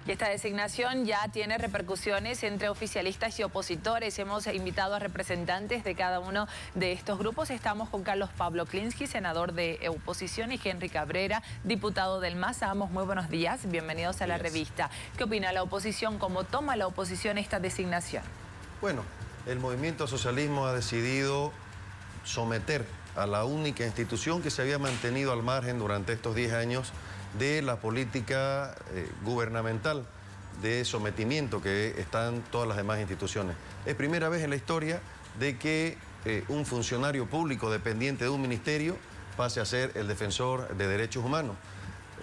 Y esta designación ya tiene repercusiones entre oficialistas y opositores. Hemos invitado a representantes de cada uno de estos grupos. Estamos con Carlos Pablo Klinsky, senador de oposición, y Henry Cabrera, diputado del MAS. Ambos muy buenos días, bienvenidos a la revista. ¿Qué opina la oposición? ¿Cómo toma la oposición esta designación? Bueno, el movimiento socialismo ha decidido someter a la única institución que se había mantenido al margen durante estos 10 años de la política gubernamental de sometimiento que están todas las demás instituciones. Es primera vez en la historia de que un funcionario público dependiente de un ministerio pase a ser el defensor de derechos humanos.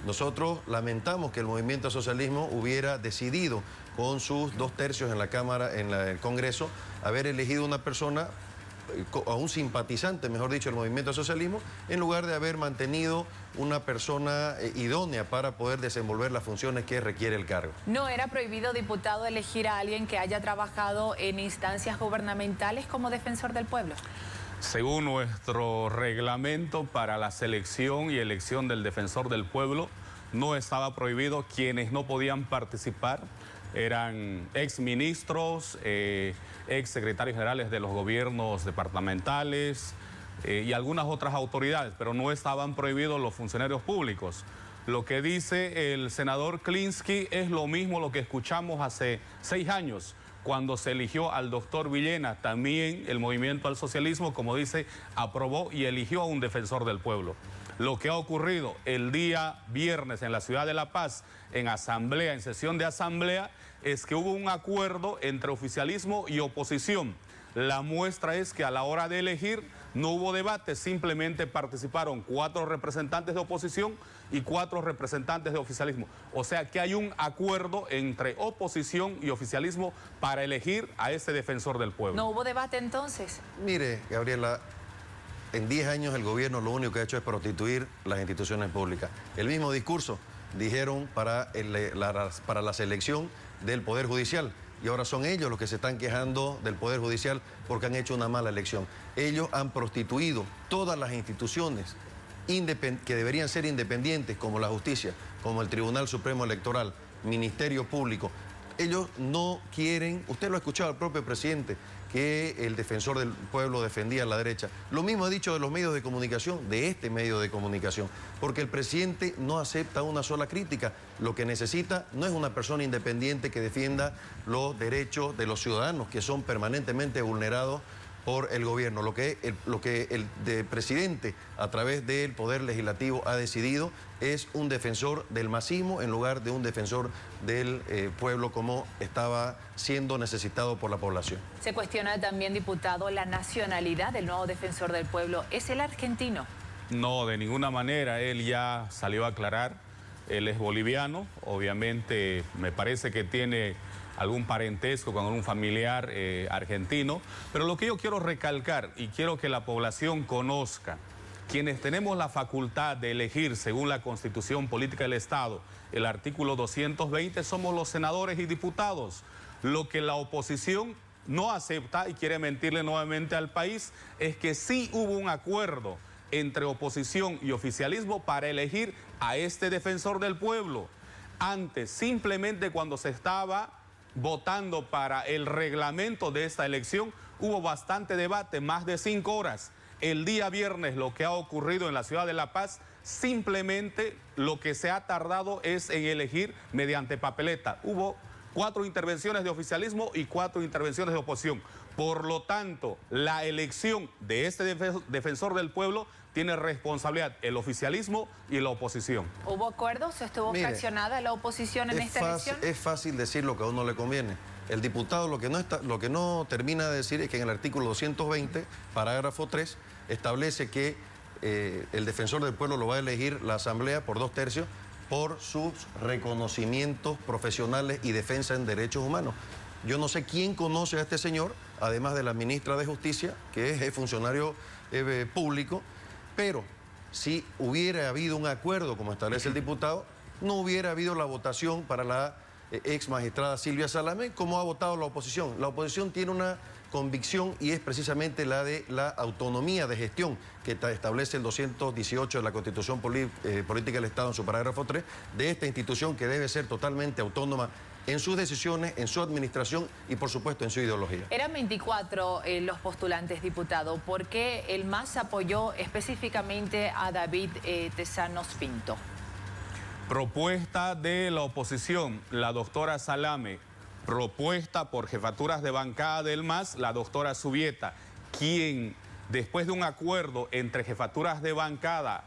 Nosotros lamentamos que el movimiento socialismo hubiera decidido con sus 2/3 en la Cámara, en el Congreso, haber elegido una persona, a un simpatizante, mejor dicho, del movimiento socialismo, en lugar de haber mantenido una persona idónea para poder desenvolver las funciones que requiere el cargo. ¿No era prohibido, diputado, elegir a alguien que haya trabajado en instancias gubernamentales como defensor del pueblo? Según nuestro reglamento para la selección y elección del defensor del pueblo, no estaba prohibido. Quienes no podían participar eran exministros, exsecretarios generales de los gobiernos departamentales y algunas otras autoridades, pero no estaban prohibidos los funcionarios públicos. Lo que dice el senador Klinsky es lo mismo lo que escuchamos hace 6 años, cuando se eligió al doctor Villena. También el movimiento al socialismo, como dice, aprobó y eligió a un defensor del pueblo. Lo que ha ocurrido el día viernes en la ciudad de La Paz, en asamblea, en sesión de asamblea, es que hubo un acuerdo entre oficialismo y oposición. La muestra es que a la hora de elegir no hubo debate, simplemente participaron 4 representantes de oposición y 4 representantes de oficialismo. O sea que hay un acuerdo entre oposición y oficialismo para elegir a ese defensor del pueblo. ¿No hubo debate entonces? Mire, Gabriela, en 10 años el gobierno lo único que ha hecho es prostituir las instituciones públicas. El mismo discurso dijeron para la selección del Poder Judicial. Y ahora son ellos los que se están quejando del Poder Judicial porque han hecho una mala elección. Ellos han prostituido todas las instituciones que deberían ser independientes, como la justicia, como el Tribunal Supremo Electoral, Ministerio Público. Ellos no quieren, usted lo ha escuchado al propio presidente, que el defensor del pueblo defendía a la derecha. Lo mismo ha dicho de los medios de comunicación, de este medio de comunicación, porque el presidente no acepta una sola crítica. Lo que necesita no es una persona independiente que defienda los derechos de los ciudadanos, que son permanentemente vulnerados por el gobierno. Lo que el presidente, a través del Poder Legislativo, ha decidido es un defensor del masismo en lugar de un defensor del pueblo como estaba siendo necesitado por la población. Se cuestiona también, diputado, la nacionalidad del nuevo defensor del pueblo. ¿Es el argentino? No, de ninguna manera. Él ya salió a aclarar. Él es boliviano. Obviamente me parece que tiene algún parentesco con algún familiar argentino. Pero lo que yo quiero recalcar y quiero que la población conozca: quienes tenemos la facultad de elegir según la Constitución Política del Estado, el artículo 220, somos los senadores y diputados. Lo que la oposición no acepta y quiere mentirle nuevamente al país es que sí hubo un acuerdo entre oposición y oficialismo para elegir a este defensor del pueblo. Antes, simplemente cuando se estaba votando para el reglamento de esta elección, hubo bastante debate, más de 5 horas. El día viernes, lo que ha ocurrido en la ciudad de La Paz, simplemente lo que se ha tardado es en elegir mediante papeleta. Hubo 4 intervenciones de oficialismo y 4 intervenciones de oposición. Por lo tanto, la elección de este defensor del pueblo tiene responsabilidad el oficialismo y la oposición. ¿Hubo acuerdos? ¿Estuvo fraccionada la oposición en esta elección? Es fácil decir lo que a uno le conviene. El diputado lo que no termina de decir es que en el artículo 220, parágrafo 3, establece que el defensor del pueblo lo va a elegir la Asamblea por 2/3 por sus reconocimientos profesionales y defensa en derechos humanos. Yo no sé quién conoce a este señor, además de la ministra de Justicia, que es funcionario público, pero si hubiera habido un acuerdo, como establece el diputado, no hubiera habido la votación para la ex magistrada Silvia Salamé, como ha votado la oposición. La oposición tiene una convicción y es precisamente la de la autonomía de gestión que establece el 218 de la Constitución Política del Estado en su parágrafo 3 de esta institución que debe ser totalmente autónoma en sus decisiones, en su administración y por supuesto en su ideología. Eran 24 los postulantes, diputado. ¿Por qué el MAS apoyó específicamente a David Tesanos Pinto? Propuesta de la oposición, la doctora Salame. Propuesta por jefaturas de bancada del MAS, la doctora Subieta, quien después de un acuerdo entre jefaturas de bancada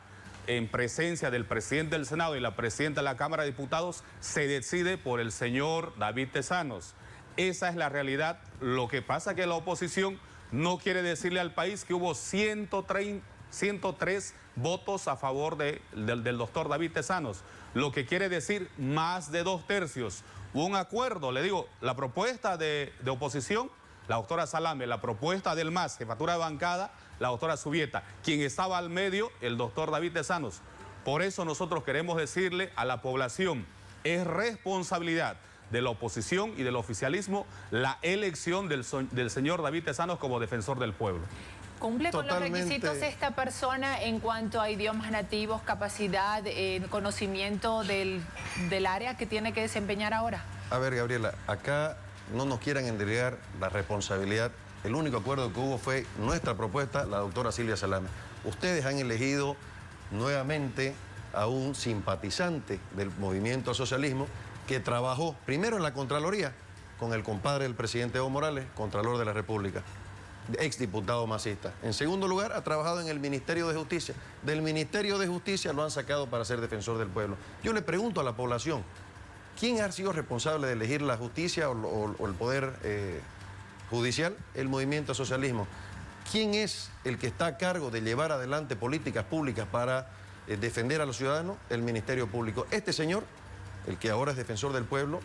en presencia del presidente del Senado y la presidenta de la Cámara de Diputados, se decide por el señor David Tesanos. Esa es la realidad. Lo que pasa es que la oposición no quiere decirle al país que hubo 103 votos a favor del doctor David Tesanos, lo que quiere decir más de 2/3. Hubo un acuerdo, le digo, la propuesta de oposición, la doctora Salame, la propuesta del MAS, jefatura de bancada, la doctora Subieta, quien estaba al medio, el doctor David Tesanos. Por eso nosotros queremos decirle a la población, es responsabilidad de la oposición y del oficialismo la elección del señor David Tesanos como defensor del pueblo. ¿Cumple con los Totalmente. requisitos esta persona en cuanto a idiomas nativos, capacidad, conocimiento del área que tiene que desempeñar ahora? A ver, Gabriela, acá no nos quieran entregar la responsabilidad. El único acuerdo que hubo fue nuestra propuesta, la doctora Silvia Salame. Ustedes han elegido nuevamente a un simpatizante del movimiento al socialismo que trabajó primero en la Contraloría con el compadre del presidente Evo Morales, Contralor de la República, exdiputado masista. En segundo lugar, ha trabajado en el Ministerio de Justicia. Del Ministerio de Justicia lo han sacado para ser defensor del pueblo. Yo le pregunto a la población, ¿quién ha sido responsable de elegir la justicia o el poder judicial? El movimiento al socialismo. ¿Quién es el que está a cargo de llevar adelante políticas públicas para defender a los ciudadanos? El Ministerio Público. Este señor, el que ahora es defensor del pueblo,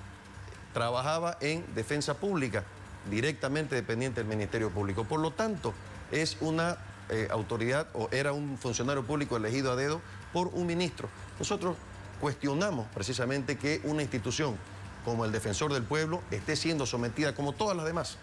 trabajaba en defensa pública, directamente dependiente del Ministerio Público. Por lo tanto, es una autoridad o era un funcionario público elegido a dedo por un ministro. Nosotros cuestionamos precisamente que una institución como el Defensor del Pueblo esté siendo sometida, como todas las demás,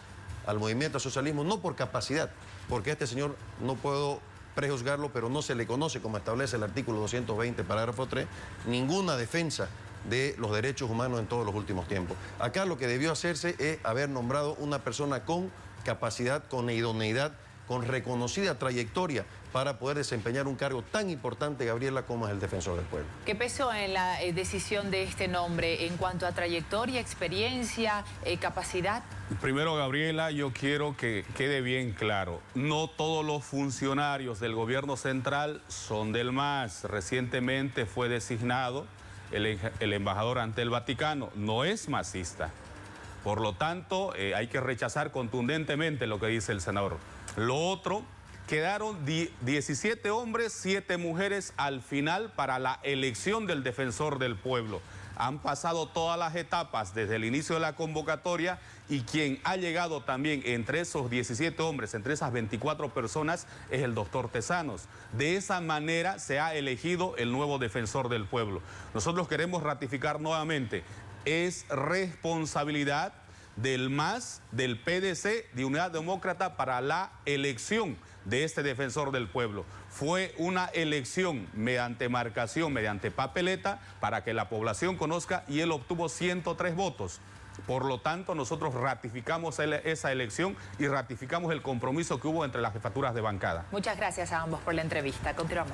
al movimiento al socialismo, no por capacidad, porque a este señor no puedo prejuzgarlo, pero no se le conoce, como establece el artículo 220, parágrafo 3, ninguna defensa de los derechos humanos en todos los últimos tiempos. Acá lo que debió hacerse es haber nombrado una persona con capacidad, con idoneidad, con reconocida trayectoria para poder desempeñar un cargo tan importante, Gabriela, como es el Defensor del Pueblo. ¿Qué pesó en la decisión de este nombre en cuanto a trayectoria, experiencia, capacidad? Primero, Gabriela, yo quiero que quede bien claro, no todos los funcionarios del gobierno central son del MAS. Recientemente fue designado el embajador ante el Vaticano, no es masista. Por lo tanto, hay que rechazar contundentemente lo que dice el senador. Lo otro, quedaron 17 hombres, 7 mujeres al final para la elección del defensor del pueblo. Han pasado todas las etapas desde el inicio de la convocatoria y quien ha llegado también entre esos 17 hombres, entre esas 24 personas, es el doctor Tesanos. De esa manera se ha elegido el nuevo defensor del pueblo. Nosotros queremos ratificar nuevamente, es responsabilidad del MAS, del PDC, de Unidad Demócrata para la elección de este defensor del pueblo. Fue una elección mediante marcación, mediante papeleta, para que la población conozca y él obtuvo 103 votos. Por lo tanto, nosotros ratificamos esa elección y ratificamos el compromiso que hubo entre las jefaturas de bancada. Muchas gracias a ambos por la entrevista. Continuamos.